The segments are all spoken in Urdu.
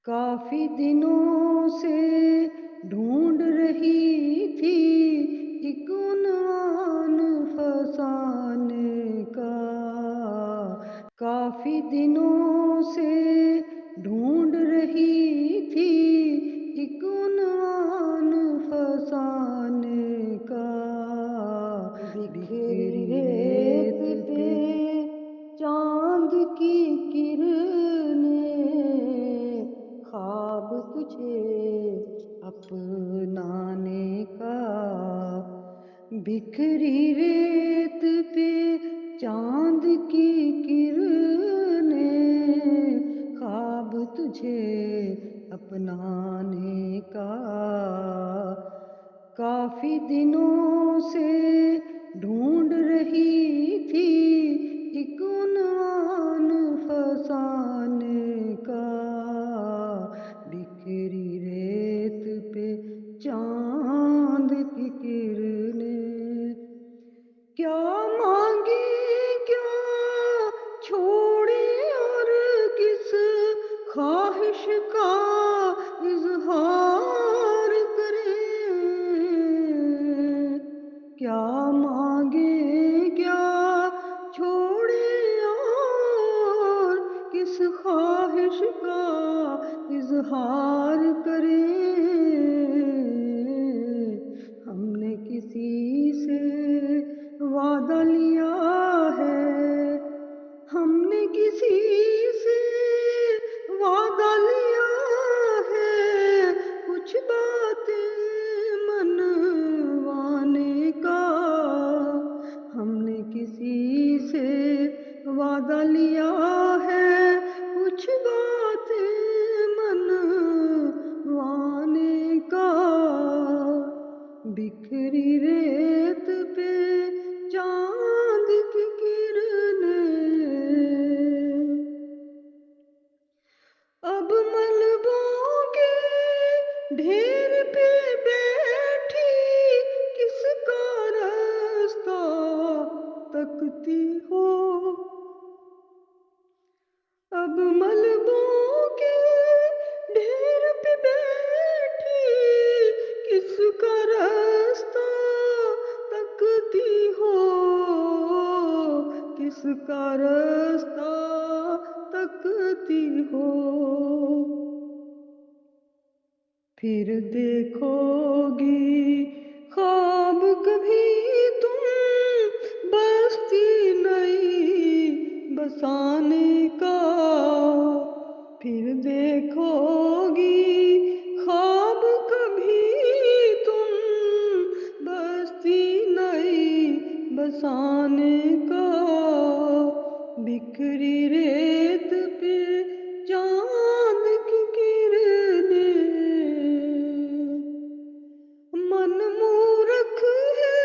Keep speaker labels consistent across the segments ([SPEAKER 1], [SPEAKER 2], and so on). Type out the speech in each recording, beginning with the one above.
[SPEAKER 1] کافی دنوں سے ڈھونڈ رہی تھی ایک عنوان فسانے کا. کافی دنوں سے ڈھونڈ رہی تھی ایک عنوان فسانے کا. بکھری ریت پہ چاند کی کرنیں خواب تجھے اپنانے کا. بکھری ریت پہ چاند کی کرنیں خواب تجھے اپنانے کا. کافی دنوں سے ڈھونڈ رہی تھی ایک عنوان فسانے کا. بکھری ریت پہ چاند کی کرنیں کیا مانگے کیا چھوڑے اور کس خواہش کا اظہار کریں. کیا مانگے کیا چھوڑے اور کس خواہش کا اظہار کریں. ہم نے کسی سے وعدہ لیا ہے. ہم نے کسی سے وعدہ لیا ہے کچھ باتیں منوانے کا. ہم نے کسی سے وعدہ لیا ہے کچھ باتیں منوانے کا. بکھری ریت پہ چاند کی کرنیں اب ملبوں کے ڈھیر پہ بیٹھی کس کا راستہ تکتی ہو. اب ملبوں کے ڈھیر پہ بیٹھی کس کا راستہ تکتی ہو. کس کا راستہ تکتی ہو. پھر دیکھو گی خواب کبھی تم بستی نئی بسانے کا. پھر دیکھو گی خواب کبھی تم بستی نئی بسانے کا. بکھری ریت پہ چاند کی کرنیں من مورکھ ہے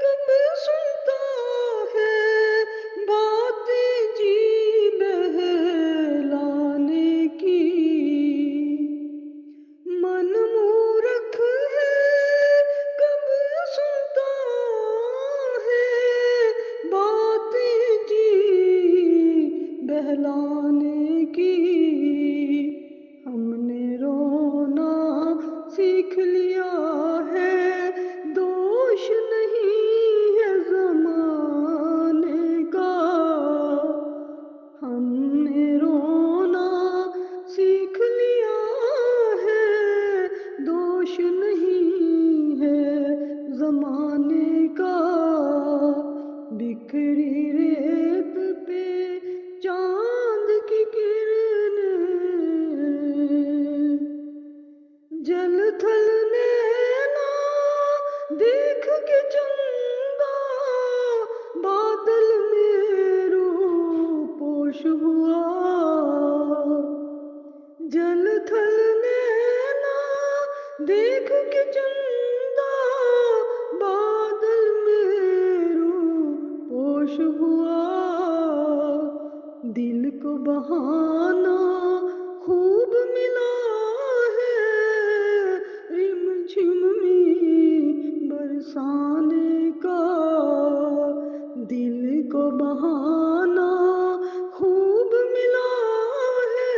[SPEAKER 1] کب سنتا ہے باتیں جی بہلانے کی. من مورکھ ہے کب سنتا ہے باتیں جی بہلانے کی. ہم نے رونا سیکھ لیا ہے دوش نہیں ہے زمانے کا. ہم نے رونا سیکھ لیا ہے دوش نہیں ہے زمانے کا. بکھری ریت پہ چاند کی کرنیں جل تھل نینا دیکھ کے چندا بادل میں روح پوش ہوا. جل تھل نینا دیکھ کے چندا بادل میں روح پوش ہوا. دل کو بہانا خوب ملا ہے رم جھم برسانے کا. دل کو بہانا خوب ملا ہے